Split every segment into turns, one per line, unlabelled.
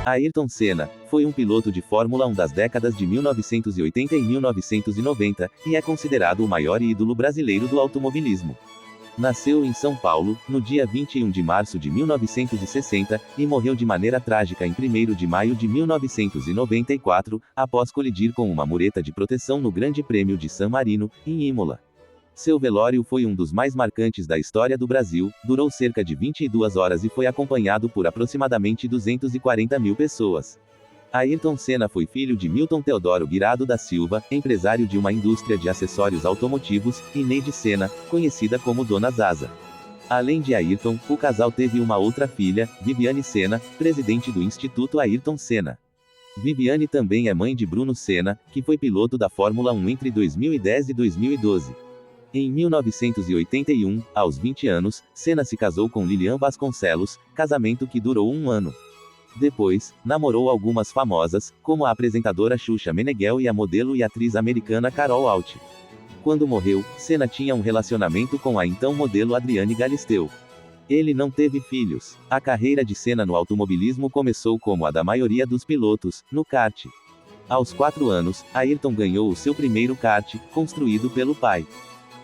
Ayrton Senna foi um piloto de Fórmula 1 das décadas de 1980 e 1990, e é considerado o maior ídolo brasileiro do automobilismo. Nasceu em São Paulo, no dia 21 de março de 1960, e morreu de maneira trágica em 1º de maio de 1994, após colidir com uma mureta de proteção no Grande Prêmio de San Marino, em Imola. Seu velório foi um dos mais marcantes da história do Brasil, durou cerca de 22 horas e foi acompanhado por aproximadamente 240 mil pessoas. Ayrton Senna foi filho de Milton Teodoro Guirado da Silva, empresário de uma indústria de acessórios automotivos, e Neide Senna, conhecida como Dona Zaza. Além de Ayrton, o casal teve uma outra filha, Viviane Senna, presidente do Instituto Ayrton Senna. Viviane também é mãe de Bruno Senna, que foi piloto da Fórmula 1 entre 2010 e 2012. Em 1981, aos 20 anos, Senna se casou com Lilian Vasconcelos, casamento que durou um ano. Depois, namorou algumas famosas, como a apresentadora Xuxa Meneghel e a modelo e atriz americana Carol Alt. Quando morreu, Senna tinha um relacionamento com a então modelo Adriane Galisteu. Ele não teve filhos. A carreira de Senna no automobilismo começou como a da maioria dos pilotos, no kart. Aos 4 anos, Ayrton ganhou o seu primeiro kart, construído pelo pai.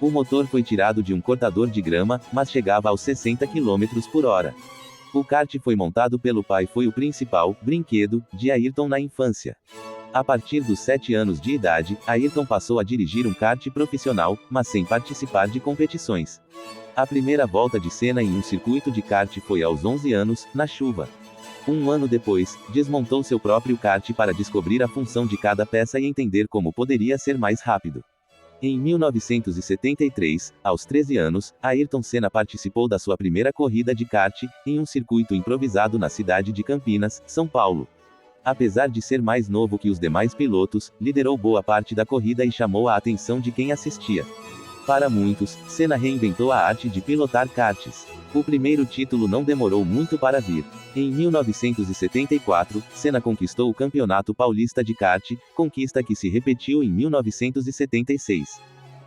O motor foi tirado de um cortador de grama, mas chegava aos 60 km por hora. O kart foi montado pelo pai foi o principal brinquedo de Ayrton na infância. A partir dos 7 anos de idade, Ayrton passou a dirigir um kart profissional, mas sem participar de competições. A primeira volta de Senna em um circuito de kart foi aos 11 anos, na chuva. Um ano depois, desmontou seu próprio kart para descobrir a função de cada peça e entender como poderia ser mais rápido. Em 1973, aos 13 anos, Ayrton Senna participou da sua primeira corrida de kart, em um circuito improvisado na cidade de Campinas, São Paulo. Apesar de ser mais novo que os demais pilotos, liderou boa parte da corrida e chamou a atenção de quem assistia. Para muitos, Senna reinventou a arte de pilotar karts. O primeiro título não demorou muito para vir. Em 1974, Senna conquistou o Campeonato Paulista de Kart, conquista que se repetiu em 1976.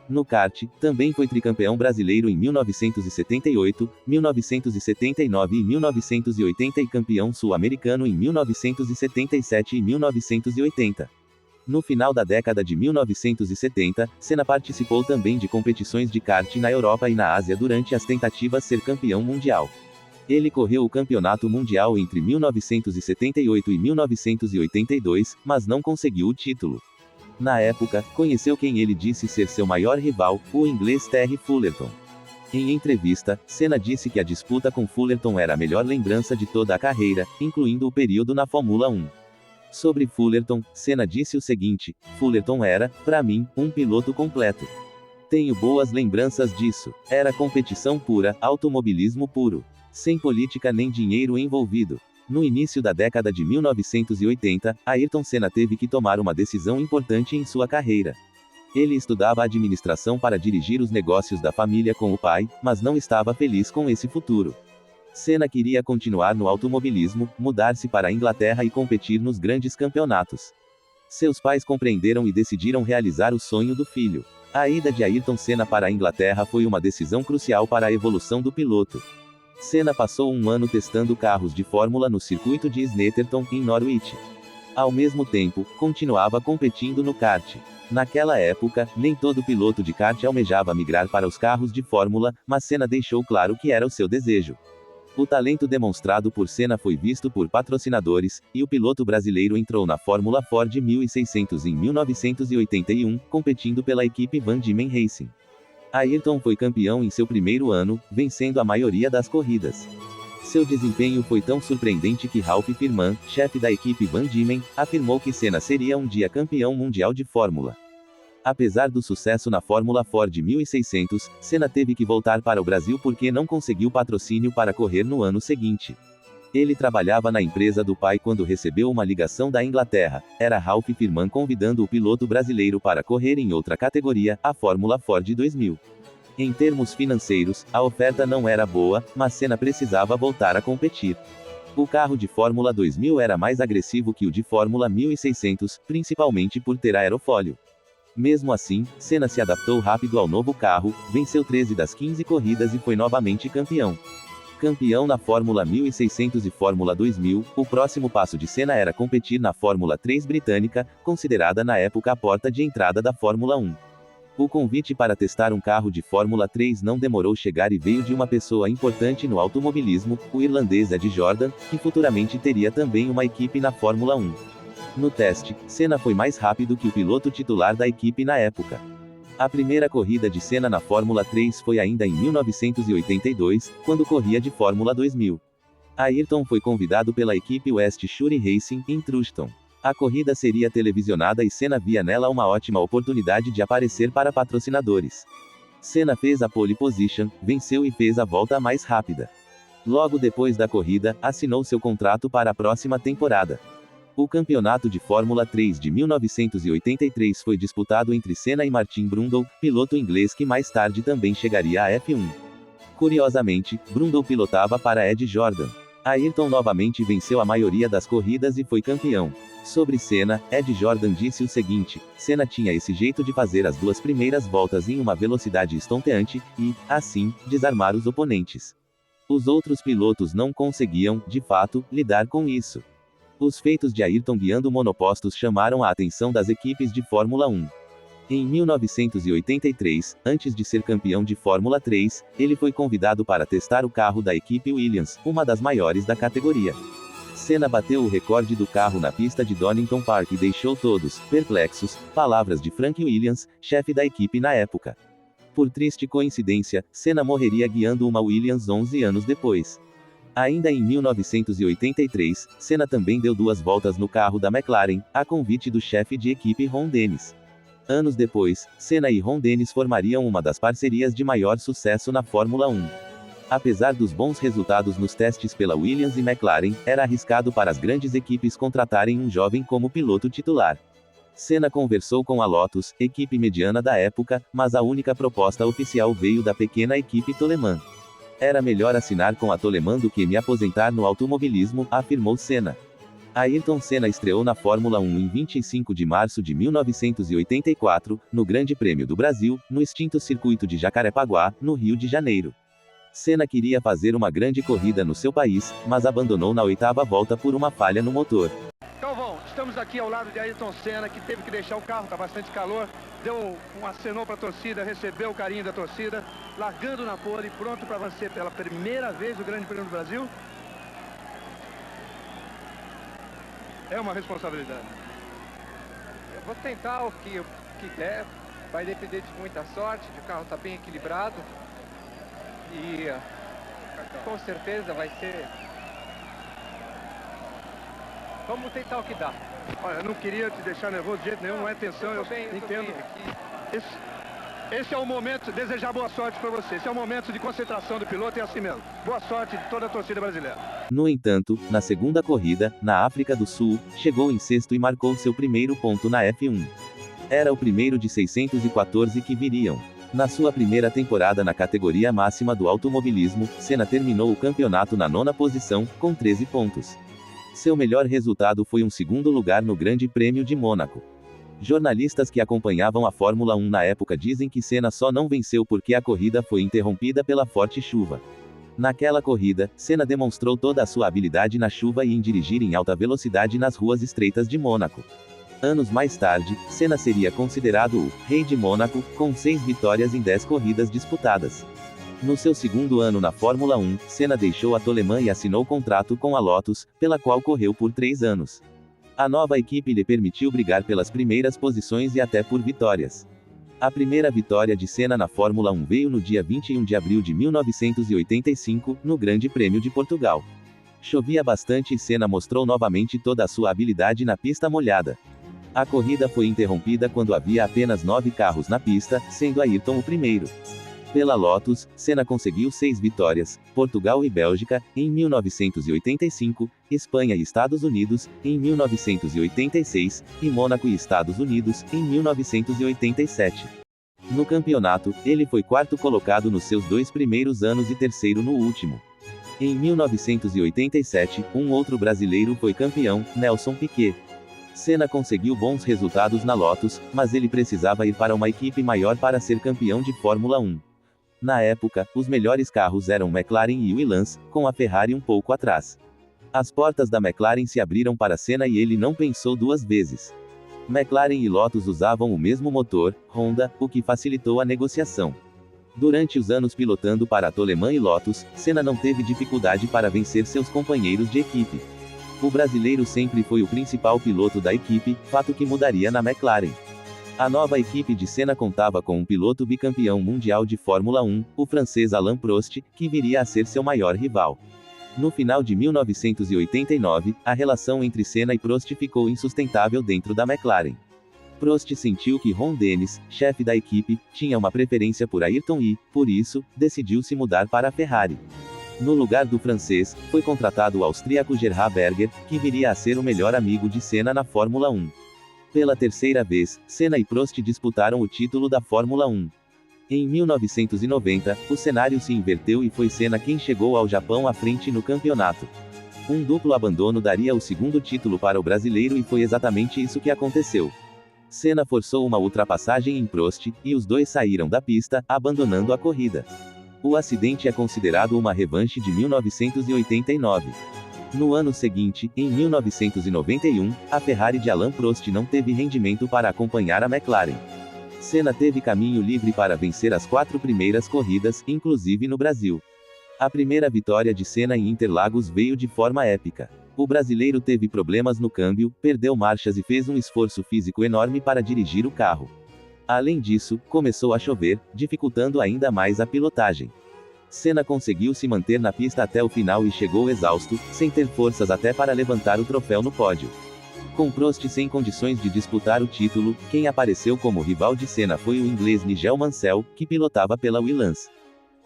No kart, também foi tricampeão brasileiro em 1978, 1979 e 1980 e campeão sul-americano em 1977 e 1980. No final da década de 1970, Senna participou também de competições de kart na Europa e na Ásia durante as tentativas de ser campeão mundial. Ele correu o campeonato mundial entre 1978 e 1982, mas não conseguiu o título. Na época, conheceu quem ele disse ser seu maior rival, o inglês Terry Fullerton. Em entrevista, Senna disse que a disputa com Fullerton era a melhor lembrança de toda a carreira, incluindo o período na Fórmula 1. Sobre Fullerton, Senna disse o seguinte: Fullerton era, para mim, um piloto completo. Tenho boas lembranças disso. Era competição pura, automobilismo puro. Sem política nem dinheiro envolvido. No início da década de 1980, Ayrton Senna teve que tomar uma decisão importante em sua carreira. Ele estudava administração para dirigir os negócios da família com o pai, mas não estava feliz com esse futuro. Senna queria continuar no automobilismo, mudar-se para a Inglaterra e competir nos grandes campeonatos. Seus pais compreenderam e decidiram realizar o sonho do filho. A ida de Ayrton Senna para a Inglaterra foi uma decisão crucial para a evolução do piloto. Senna passou um ano testando carros de Fórmula no circuito de Snetterton, em Norwich. Ao mesmo tempo, continuava competindo no kart. Naquela época, nem todo piloto de kart almejava migrar para os carros de Fórmula, mas Senna deixou claro que era o seu desejo. O talento demonstrado por Senna foi visto por patrocinadores, e o piloto brasileiro entrou na Fórmula Ford 1600 em 1981, competindo pela equipe Van Diemen Racing. Ayrton foi campeão em seu primeiro ano, vencendo a maioria das corridas. Seu desempenho foi tão surpreendente que Ralf Firman, chefe da equipe Van Diemen, afirmou que Senna seria um dia campeão mundial de Fórmula. Apesar do sucesso na Fórmula Ford 1600, Senna teve que voltar para o Brasil porque não conseguiu patrocínio para correr no ano seguinte. Ele trabalhava na empresa do pai quando recebeu uma ligação da Inglaterra. Era Ralf Firman convidando o piloto brasileiro para correr em outra categoria, a Fórmula Ford 2000. Em termos financeiros, a oferta não era boa, mas Senna precisava voltar a competir. O carro de Fórmula 2000 era mais agressivo que o de Fórmula 1600, principalmente por ter aerofólio. Mesmo assim, Senna se adaptou rápido ao novo carro, venceu 13 das 15 corridas e foi novamente campeão. Campeão na Fórmula 1600 e Fórmula 2000, o próximo passo de Senna era competir na Fórmula 3 britânica, considerada na época a porta de entrada da Fórmula 1. O convite para testar um carro de Fórmula 3 não demorou chegar e veio de uma pessoa importante no automobilismo, o irlandês Ed Jordan, que futuramente teria também uma equipe na Fórmula 1. No teste, Senna foi mais rápido que o piloto titular da equipe na época. A primeira corrida de Senna na Fórmula 3 foi ainda em 1982, quando corria de Fórmula 2000. Ayrton foi convidado pela equipe West Surrey Racing, em Truxton. A corrida seria televisionada e Senna via nela uma ótima oportunidade de aparecer para patrocinadores. Senna fez a pole position, venceu e fez a volta mais rápida. Logo depois da corrida, assinou seu contrato para a próxima temporada. O campeonato de Fórmula 3 de 1983 foi disputado entre Senna e Martin Brundle, piloto inglês que mais tarde também chegaria à F1. Curiosamente, Brundle pilotava para Ed Jordan. Ayrton novamente venceu a maioria das corridas e foi campeão. Sobre Senna, Ed Jordan disse o seguinte: Senna tinha esse jeito de fazer as duas primeiras voltas em uma velocidade estonteante, e, assim, desarmar os oponentes. Os outros pilotos não conseguiam, de fato, lidar com isso. Os feitos de Ayrton guiando monopostos chamaram a atenção das equipes de Fórmula 1. Em 1983, antes de ser campeão de Fórmula 3, ele foi convidado para testar o carro da equipe Williams, uma das maiores da categoria. Senna bateu o recorde do carro na pista de Donington Park e deixou todos perplexos, palavras de Frank Williams, chefe da equipe na época. Por triste coincidência, Senna morreria guiando uma Williams 11 anos depois. Ainda em 1983, Senna também deu 2 voltas no carro da McLaren, a convite do chefe de equipe Ron Dennis. Anos depois, Senna e Ron Dennis formariam uma das parcerias de maior sucesso na Fórmula 1. Apesar dos bons resultados nos testes pela Williams e McLaren, era arriscado para as grandes equipes contratarem um jovem como piloto titular. Senna conversou com a Lotus, equipe mediana da época, mas a única proposta oficial veio da pequena equipe Toleman. Era melhor assinar com a Toleman do que me aposentar no automobilismo, afirmou Senna. Ayrton Senna estreou na Fórmula 1 em 25 de março de 1984, no Grande Prêmio do Brasil, no extinto circuito de Jacarepaguá, no Rio de Janeiro. Senna queria fazer uma grande corrida no seu país, mas abandonou na 8ª volta por uma falha no motor.
Galvão, estamos aqui ao lado de Ayrton Senna, que teve que deixar o carro, está bastante calor, deu um acenou para a torcida, recebeu o carinho da torcida, largando na pole, pronto para vencer pela primeira vez o Grande Prêmio do Brasil. É uma responsabilidade.
Eu vou tentar o que der, vai depender de muita sorte, o carro está bem equilibrado e com certeza vai ser... Vamos tentar o que dá.
Olha, eu não queria te deixar nervoso de jeito nenhum, não é tensão, eu entendo. Esse é o momento, desejar boa sorte para você. Esse é o momento de concentração do piloto, é assim mesmo. Boa sorte de toda a torcida brasileira.
No entanto, na segunda corrida, na África do Sul, chegou em sexto e marcou seu primeiro ponto na F1. Era o primeiro de 614 que viriam. Na sua primeira temporada na categoria máxima do automobilismo, Senna terminou o campeonato na 9ª posição, com 13 pontos. Seu melhor resultado foi um segundo lugar no Grande Prêmio de Mônaco. Jornalistas que acompanhavam a Fórmula 1 na época dizem que Senna só não venceu porque a corrida foi interrompida pela forte chuva. Naquela corrida, Senna demonstrou toda a sua habilidade na chuva e em dirigir em alta velocidade nas ruas estreitas de Mônaco. Anos mais tarde, Senna seria considerado o Rei de Mônaco, com 6 vitórias em 10 corridas disputadas. No seu segundo ano na Fórmula 1, Senna deixou a Toleman e assinou contrato com a Lotus, pela qual correu por 3 anos. A nova equipe lhe permitiu brigar pelas primeiras posições e até por vitórias. A primeira vitória de Senna na Fórmula 1 veio no dia 21 de abril de 1985, no Grande Prêmio de Portugal. Chovia bastante e Senna mostrou novamente toda a sua habilidade na pista molhada. A corrida foi interrompida quando havia apenas 9 carros na pista, sendo Ayrton o primeiro. Pela Lotus, Senna conseguiu 6 vitórias, Portugal e Bélgica, em 1985, Espanha e Estados Unidos, em 1986, e Mônaco e Estados Unidos, em 1987. No campeonato, ele foi quarto colocado nos seus 2 primeiros anos e terceiro no último. Em 1987, um outro brasileiro foi campeão, Nelson Piquet. Senna conseguiu bons resultados na Lotus, mas ele precisava ir para uma equipe maior para ser campeão de Fórmula 1. Na época, os melhores carros eram McLaren e Williams, com a Ferrari um pouco atrás. As portas da McLaren se abriram para Senna e ele não pensou 2 vezes. McLaren e Lotus usavam o mesmo motor, Honda, o que facilitou a negociação. Durante os anos pilotando para a Toleman e Lotus, Senna não teve dificuldade para vencer seus companheiros de equipe. O brasileiro sempre foi o principal piloto da equipe, fato que mudaria na McLaren. A nova equipe de Senna contava com um piloto bicampeão mundial de Fórmula 1, o francês Alain Prost, que viria a ser seu maior rival. No final de 1989, a relação entre Senna e Prost ficou insustentável dentro da McLaren. Prost sentiu que Ron Dennis, chefe da equipe, tinha uma preferência por Ayrton e, por isso, decidiu se mudar para a Ferrari. No lugar do francês, foi contratado o austríaco Gerhard Berger, que viria a ser o melhor amigo de Senna na Fórmula 1. Pela terceira vez, Senna e Prost disputaram o título da Fórmula 1. Em 1990, o cenário se inverteu e foi Senna quem chegou ao Japão à frente no campeonato. Um duplo abandono daria o segundo título para o brasileiro e foi exatamente isso que aconteceu. Senna forçou uma ultrapassagem em Prost, e os dois saíram da pista, abandonando a corrida. O acidente é considerado uma revanche de 1989. No ano seguinte, em 1991, a Ferrari de Alain Prost não teve rendimento para acompanhar a McLaren. Senna teve caminho livre para vencer as 4 primeiras corridas, inclusive no Brasil. A primeira vitória de Senna em Interlagos veio de forma épica. O brasileiro teve problemas no câmbio, perdeu marchas e fez um esforço físico enorme para dirigir o carro. Além disso, começou a chover, dificultando ainda mais a pilotagem. Senna conseguiu se manter na pista até o final e chegou exausto, sem ter forças até para levantar o troféu no pódio. Com Prost sem condições de disputar o título, quem apareceu como rival de Senna foi o inglês Nigel Mansell, que pilotava pela Williams.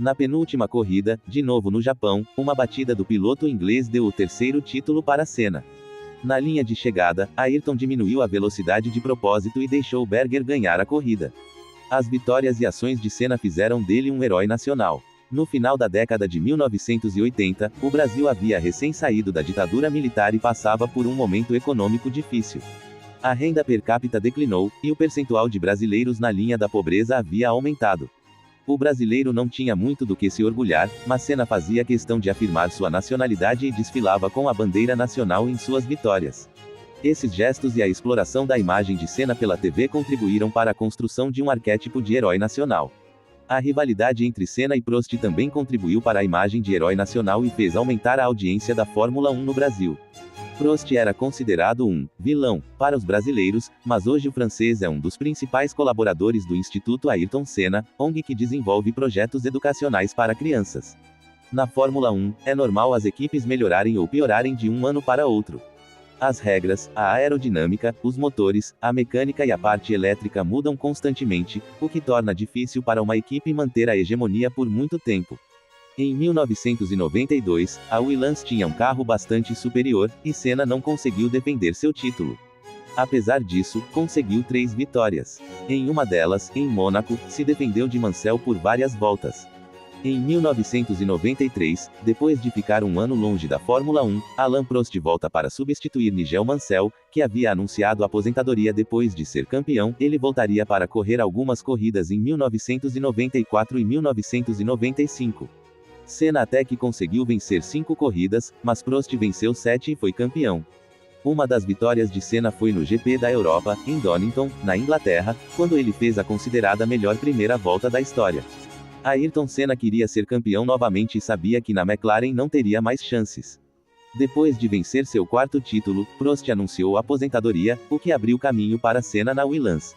Na penúltima corrida, de novo no Japão, uma batida do piloto inglês deu o terceiro título para Senna. Na linha de chegada, Ayrton diminuiu a velocidade de propósito e deixou Berger ganhar a corrida. As vitórias e ações de Senna fizeram dele um herói nacional. No final da década de 1980, o Brasil havia recém saído da ditadura militar e passava por um momento econômico difícil. A renda per capita declinou, e o percentual de brasileiros na linha da pobreza havia aumentado. O brasileiro não tinha muito do que se orgulhar, mas Senna fazia questão de afirmar sua nacionalidade e desfilava com a bandeira nacional em suas vitórias. Esses gestos e a exploração da imagem de Senna pela TV contribuíram para a construção de um arquétipo de herói nacional. A rivalidade entre Senna e Prost também contribuiu para a imagem de herói nacional e fez aumentar a audiência da Fórmula 1 no Brasil. Prost era considerado um vilão para os brasileiros, mas hoje o francês é um dos principais colaboradores do Instituto Ayrton Senna, ONG que desenvolve projetos educacionais para crianças. Na Fórmula 1, é normal as equipes melhorarem ou piorarem de um ano para outro. As regras, a aerodinâmica, os motores, a mecânica e a parte elétrica mudam constantemente, o que torna difícil para uma equipe manter a hegemonia por muito tempo. Em 1992, a Williams tinha um carro bastante superior, e Senna não conseguiu defender seu título. Apesar disso, conseguiu 3 vitórias. Em uma delas, em Mônaco, se defendeu de Mansell por várias voltas. Em 1993, depois de ficar um ano longe da Fórmula 1, Alain Prost volta para substituir Nigel Mansell, que havia anunciado aposentadoria depois de ser campeão. Ele voltaria para correr algumas corridas em 1994 e 1995. Senna até que conseguiu vencer 5 corridas, mas Prost venceu 7 e foi campeão. Uma das vitórias de Senna foi no GP da Europa, em Donington, na Inglaterra, quando ele fez a considerada melhor primeira volta da história. Ayrton Senna queria ser campeão novamente e sabia que na McLaren não teria mais chances. Depois de vencer seu 4º título, Prost anunciou aposentadoria, o que abriu caminho para Senna na Williams.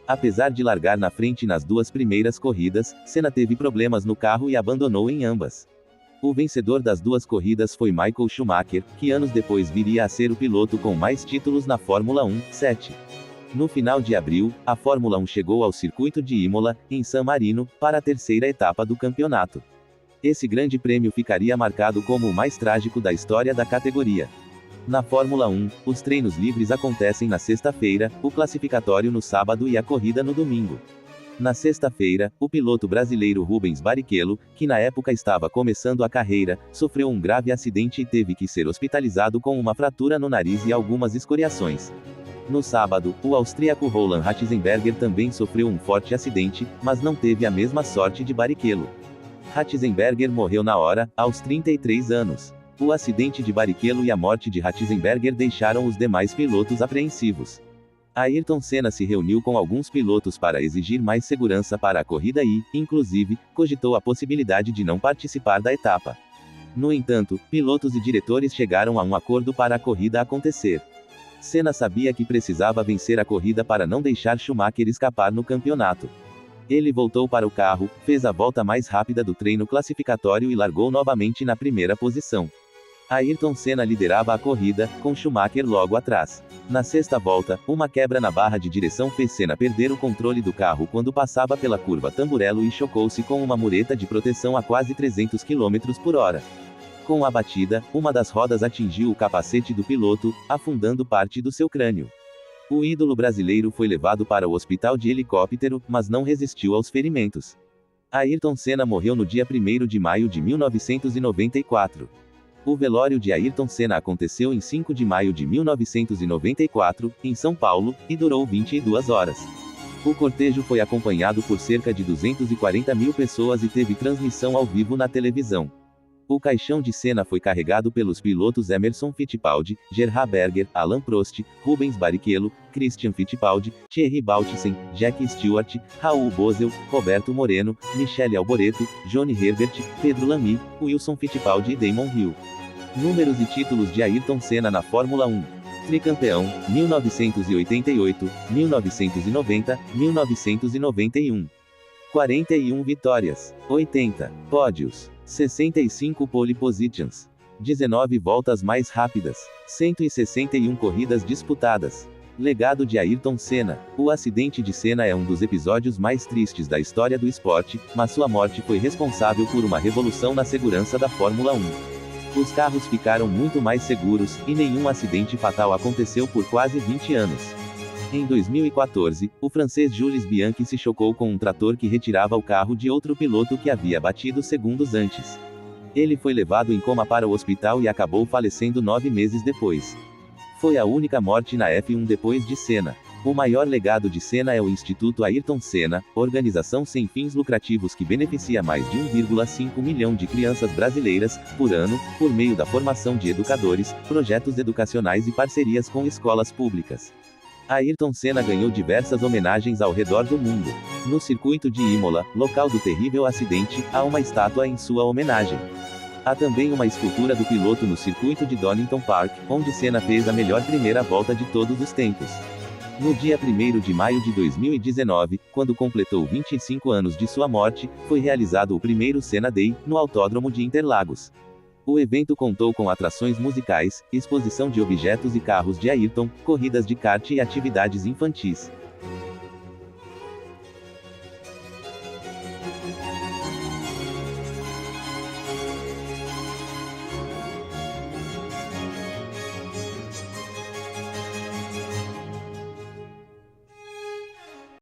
Apesar de largar na frente nas 2 primeiras corridas, Senna teve problemas no carro e abandonou em ambas. O vencedor das 2 corridas foi Michael Schumacher, que anos depois viria a ser o piloto com mais títulos na Fórmula 1, 7. No final de abril, a Fórmula 1 chegou ao circuito de Imola, em San Marino, para a 3ª etapa do campeonato. Esse grande prêmio ficaria marcado como o mais trágico da história da categoria. Na Fórmula 1, os treinos livres acontecem na sexta-feira, o classificatório no sábado e a corrida no domingo. Na sexta-feira, o piloto brasileiro Rubens Barrichello, que na época estava começando a carreira, sofreu um grave acidente e teve que ser hospitalizado com uma fratura no nariz e algumas escoriações. No sábado, o austríaco Roland Ratzenberger também sofreu um forte acidente, mas não teve a mesma sorte de Barrichello. Ratzenberger morreu na hora, aos 33 anos. O acidente de Barrichello e a morte de Ratzenberger deixaram os demais pilotos apreensivos. Ayrton Senna se reuniu com alguns pilotos para exigir mais segurança para a corrida e, inclusive, cogitou a possibilidade de não participar da etapa. No entanto, pilotos e diretores chegaram a um acordo para a corrida acontecer. Senna sabia que precisava vencer a corrida para não deixar Schumacher escapar no campeonato. Ele voltou para o carro, fez a volta mais rápida do treino classificatório e largou novamente na primeira posição. Ayrton Senna liderava a corrida, com Schumacher logo atrás. Na sexta volta, uma quebra na barra de direção fez Senna perder o controle do carro quando passava pela curva Tamburello e chocou-se com uma mureta de proteção a quase 300 km por hora. Com a batida, uma das rodas atingiu o capacete do piloto, afundando parte do seu crânio. O ídolo brasileiro foi levado para o hospital de helicóptero, mas não resistiu aos ferimentos. Ayrton Senna morreu no dia 1º de maio de 1994. O velório de Ayrton Senna aconteceu em 5 de maio de 1994, em São Paulo, e durou 22 horas. O cortejo foi acompanhado por cerca de 240 mil pessoas e teve transmissão ao vivo na televisão. O caixão de Senna foi carregado pelos pilotos Emerson Fittipaldi, Gerhard Berger, Alain Prost, Rubens Barrichello, Christian Fittipaldi, Thierry Bautista, Jack Stewart, Raul Boesel, Roberto Moreno, Michele Alboreto, Johnny Herbert, Pedro Lamy, Wilson Fittipaldi e Damon Hill. Números e títulos de Ayrton Senna na Fórmula 1. Tricampeão, 1988, 1990, 1991. 41 vitórias, 80 pódios, 65 pole positions, 19 voltas mais rápidas, 161 corridas disputadas. Legado de Ayrton Senna. O acidente de Senna é um dos episódios mais tristes da história do esporte, mas sua morte foi responsável por uma revolução na segurança da Fórmula 1. Os carros ficaram muito mais seguros, e nenhum acidente fatal aconteceu por quase 20 anos. Em 2014, o francês Jules Bianchi se chocou com um trator que retirava o carro de outro piloto que havia batido segundos antes. Ele foi levado em coma para o hospital e acabou falecendo 9 meses depois. Foi a única morte na F1 depois de Senna. O maior legado de Senna é o Instituto Ayrton Senna, organização sem fins lucrativos que beneficia mais de 1,5 milhão de crianças brasileiras, por ano, por meio da formação de educadores, projetos educacionais e parcerias com escolas públicas. Ayrton Senna ganhou diversas homenagens ao redor do mundo. No circuito de Imola, local do terrível acidente, há uma estátua em sua homenagem. Há também uma escultura do piloto no circuito de Donington Park, onde Senna fez a melhor primeira volta de todos os tempos. No dia 1º de maio de 2019, quando completou 25 anos de sua morte, foi realizado o primeiro Senna Day, no Autódromo de Interlagos. O evento contou com atrações musicais, exposição de objetos e carros de Ayrton, corridas de kart e atividades infantis.